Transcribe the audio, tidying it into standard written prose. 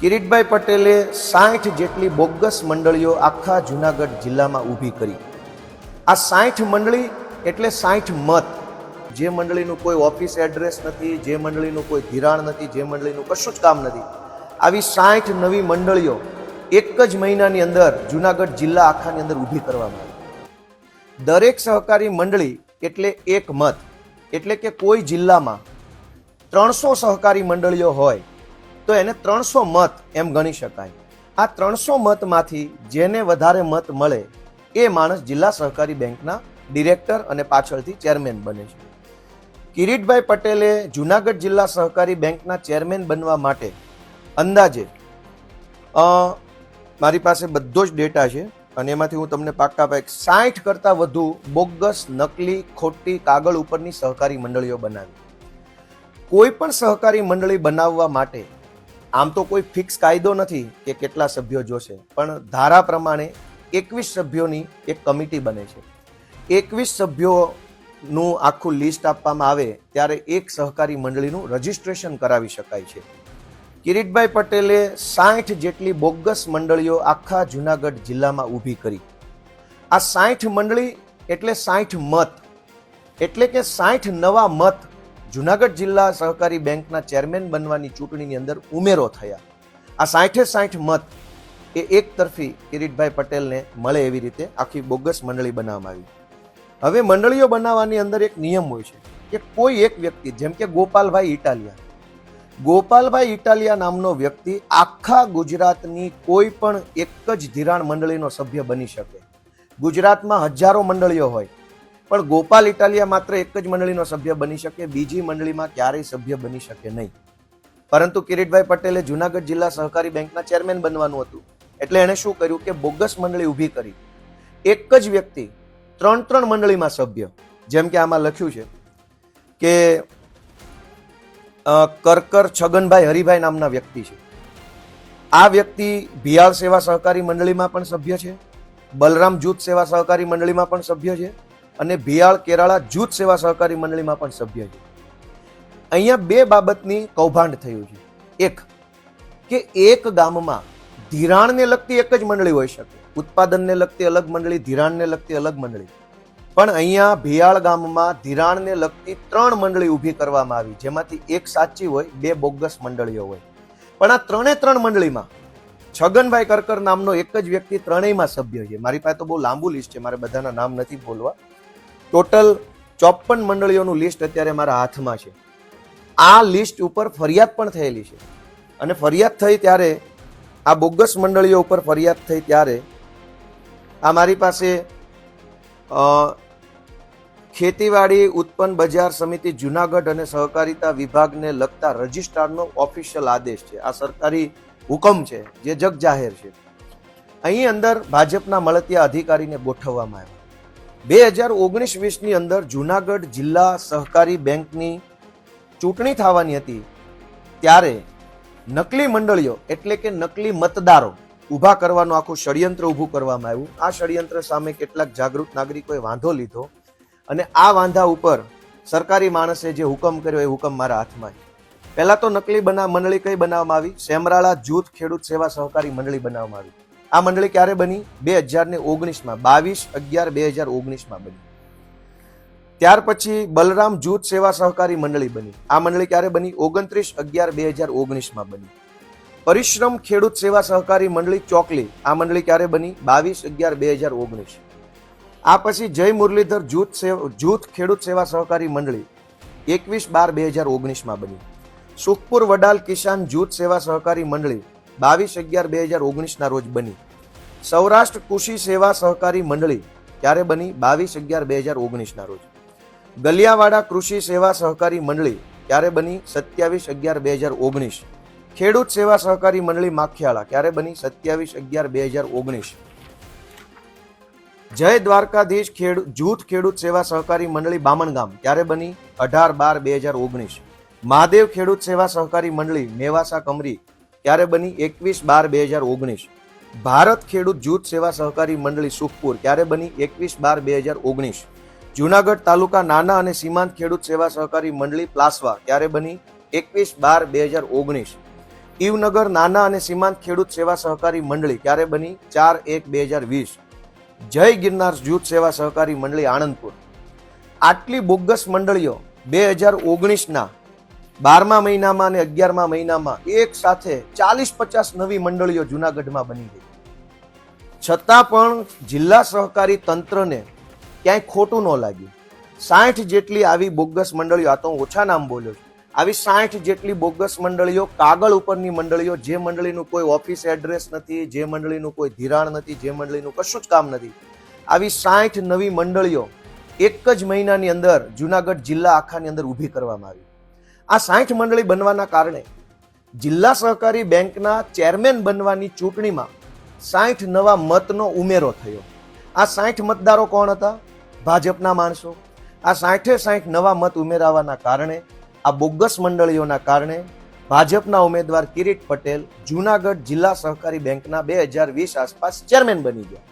કિરીટભાઈ પટેલે 60 જેટલી બોગસ મંડળીઓ આખા જૂનાગઢ જિલ્લામાં ઊભી કરી. આ 60 મંડળી એટલે 60 મત. જે મંડળીનું કોઈ ઓફિસ એડ્રેસ નથી, જે મંડળીનું કોઈ ધિરાણ નથી, જે મંડળીનું કશું જ કામ નથી, આવી 60 નવી મંડળીઓ એક જ મહિનાની અંદર જૂનાગઢ જિલ્લા આખાની અંદર ઊભી કરવામાં આવી. દરેક સહકારી મંડળી એટલે એક મત, એટલે કે કોઈ જિલ્લામાં 300 સહકારી મંડળીઓ હોય તો એને 300 મત એમ ગણી શકાય. આ 300 મતમાંથી જેને વધારે મત મળે એ માણસ જિલ્લા સહકારી બેંકના ડિરેક્ટર અને પાછળથી ચેરમેન બને છે. કિરીટભાઈ પટેલે જૂનાગઢ જિલ્લા સહકારી બેંકના ચેરમેન બનવા માટે અંદાજે મારી પાસે બધો જ ડેટા છે અને એમાંથી હું તમને પાક્કા 60 કરતાં વધુ બોગસ, નકલી, ખોટી કાગળ ઉપરની સહકારી મંડળીઓ બનાવી. કોઈ પણ સહકારી મંડળી બનાવવા માટે આમ તો કોઈ ફિક્સ કાયદો નથી કે કેટલા સભ્યો જોશે, પણ ધારા પ્રમાણે 21 સભ્યોની એક કમિટી બને છે. 21 સભ્યોનું આખું લિસ્ટ આપવામાં આવે ત્યારે એક સહકારી મંડળીનું રજીસ્ટ્રેશન કરાવી શકાય છે. કિરીટભાઈ પટેલે 60 જેટલી બોગસ મંડળીઓ આખા જૂનાગઢ જિલ્લામાં ઊભી કરી. આ 60 મંડળી એટલે 60 મત, એટલે કે 60 નવા મત જૂનાગઢ જિલ્લા સહકારી બેંકના ચેરમેન બનવાની ચૂંટણીની અંદર ઉમેરો થયા. આ 60 મત એ એક તરફી કિરીટભાઈ પટેલને મળે એવી રીતે આખી બોગસ મંડળી બનાવવામાં આવી. હવે મંડળીઓ બનાવવાની અંદર એક નિયમ હોય છે કે કોઈ એક વ્યક્તિ, જેમ કે ગોપાલભાઈ ઇટાલિયા નામનો વ્યક્તિ આખા ગુજરાતની કોઈ પણ એક જ ધિરાણ મંડળીનો સભ્ય બની શકે. ગુજરાતમાં હજારો મંડળીઓ હોય પણ ગોપાલ ઇટાલિયા માત્ર એક જ મંડળીનો સભ્ય બની શકે, બીજી મંડળીમાં ક્યારેય સભ્ય બની શકે નહીં. પરંતુ કિરીટભાઈ પટેલે જૂનાગઢ જિલ્લા સહકારી બેંકના ચેરમેન બનવાનું હતું એટલે એણે શું કર્યું કે બોગસ મંડળી ઊભી કરી. એક જ વ્યક્તિ 3 મંડળીમાં સભ્ય, જેમ કે આમાં લખ્યું છે કે કરકર છગનભાઈ હરિભાઈ નામના વ્યક્તિ છે. આ વ્યક્તિ ભિયાળ સેવા સહકારી મંડળીમાં પણ સભ્ય છે, બલરામ જૂથ સેવા સહકારી મંડળીમાં પણ સભ્ય છે અને ભિયાળ કેરાળા જૂથ સેવા સહકારી મંડળીમાં પણ સભ્ય છે. અહીંયા 2 બાબતની કૌભાંડ થયું છે. એક કે એક ગામમાં ધિરાણને લગતી એક જ મંડળી હોઈ શકે, ઉત્પાદનને લગતી અલગ મંડળી, ધિરાણને લગતી અલગ મંડળી, પણ અહીંયા ભિયાળ ગામમાં ધિરાણને લગતી 3 મંડળી ઊભી કરવામાં આવી, જેમાંથી એક સાચી હોય, 2 બોગસ મંડળીઓ હોય. પણ આ 3 મંડળીમાં છગનભાઈ કરકર નામનો એક જ વ્યક્તિ ત્રણેયમાં સભ્ય છે. મારી પાસે તો બહુ લાંબુ લિસ્ટ છે, મારે બધાના નામ નથી બોલવા. ટોટલ 54 મંડળીઓનું લિસ્ટ અત્યારે મારા હાથમાં છે. આ લિસ્ટ ઉપર ફરિયાદ પણ થયેલી છે અને ફરિયાદ થઈ ત્યારે, આ બોગસ મંડળીઓ ઉપર ફરિયાદ થઈ ત્યારે આ મારી પાસે ખેતીવાડી ઉત્પન્ન બજાર સમિતિ જૂનાગઢ અને સહકારિતા વિભાગને લગતા રજિસ્ટ્રારનો ઓફિશિયલ આદેશ છે. આ સરકારી હુકમ છે જે જગ જાહેર છે. અહીં અંદર ભાજપના મળતિયા અધિકારીને ગોઠવવામાં આવ્યા. 2019-20ની અંદર જૂનાગઢ જિલ્લા સહકારી બેંકની ચૂંટણી થવાની હતી ત્યારે નકલી મંડળીઓ એટલે કે નકલી મતદારો ઊભા કરવાનું આખું ષડયંત્ર ઊભું કરવામાં આવ્યું. આ ષડયંત્ર સામે કેટલાક જાગૃત નાગરિકોએ વાંધો લીધો અને આ વાંધા ઉપર સરકારી માણસે જે હુકમ કર્યો એ હુકમ મારા હાથમાં છે. પહેલા તો નકલી મંડળી કઈ બનાવવામાં આવી? સેમરાળા જૂથ ખેડૂત સેવા સહકારી મંડળી બનાવવામાં આવી. આ મંડળી ક્યારે બની? 2019માં, 22/11/2019માં બની. ત્યાર પછી બલરામ જૂથ સેવા સહકારી મંડળી બની. આ મંડળી ક્યારે બની? 29/11/2019માં બની. પરિશ્રમ ખેડૂત સેવા સહકારી મંડળી ચોકલી, આ મંડળી ક્યારે બની? 22/11/2019. આ પછી જય મુરલીધર જૂથ ખેડૂત સેવા સહકારી મંડળી 21/12/2019માં બની. સુખપુર વડાલ કિસાન જૂથ સેવા સહકારી મંડળી 22/11/2019ના રોજ બની. સૌરાષ્ટ્ર કૃષિ સેવા સહકારી મંડળી ક્યારે બની? 22/11/2019ના રોજ. ગલિયાવાડા કૃષિ સેવા સહકારી મંડળી ક્યારે બની? 27/11/2019. ખેડૂત સેવા સહકારી મંડળી માખિયાળા ક્યારે બની? 27/11/2019. જય દ્વારકાધીશ જૂથ ખેડૂત સેવા સહકારી મંડળી બામણગામ ક્યારે બની? 18/12/2019. મહાદેવ ખેડૂત સેવા સહકારી મંડળી મેવાસા કમરી ક્યારે બની? 21/12/2019. ભારત ખેડૂત જૂથ સેવા સહકારી મંડળી સુખપુર ક્યારે બની? 21/12/2019. જૂનાગઢ તાલુકા નાના અને સીમાંત ખેડૂત સેવા સહકારી મંડળી પ્લાસવા ક્યારે બની? 21/12/2019. ઈવનગર નાના અને સીમાંત ખેડૂત સેવા સહકારી મંડળી ક્યારે બની? 4/1/2020. જય ગિરનાર જૂથ સેવા સહકારી મંડળી આણંદપુર. આટલી બોગસ મંડળીઓ 2019ના 12મા મહિનામાં અને 11મા મહિનામાં એક સાથે 40-50 નવી મંડળીઓ જુનાગઢમાં બની ગઈ. છતાં પણ જિલ્લા સહકારી તંત્રને ક્યાંય ખોટું ન લાગ્યું. 60 જેટલી આવી બોગસ મંડળીઓ, આ તો હું ઓછા નામ બોલ્યો છું, આવી 60 જેટલી બોગસ મંડળીઓ, કાગળ ઉપરની મંડળીઓ, જે મંડળીનું કોઈ ઓફિસ એડ્રેસ નથી, જે મંડળીનું કોઈ ધિરાણ નથી, જે મંડળીનું કશું જ કામ નથી, આવી 60 નવી મંડળીઓ એક જ મહિનાની અંદર જુનાગઢ જિલ્લા આખાની અંદર ઊભી કરવામાં આવી. આ 60 મંડળી બનવાના કારણે જિલ્લા સહકારી બેંકના ચેરમેન બનવાની ચૂંટણીમાં 60 નવા મતનો ઉમેરો થયો. આ 60 મતદારો કોણ હતા? ભાજપના માણસો. આ 60 નવા મત ઉમેરાવાના કારણે, આ બોગસ મંડળીઓના કારણે ભાજપના ઉમેદવાર કિરીટ પટેલ જુનાગઢ જિલ્લા સહકારી બેંકના 2020 આસપાસ ચેરમેન બની ગયા.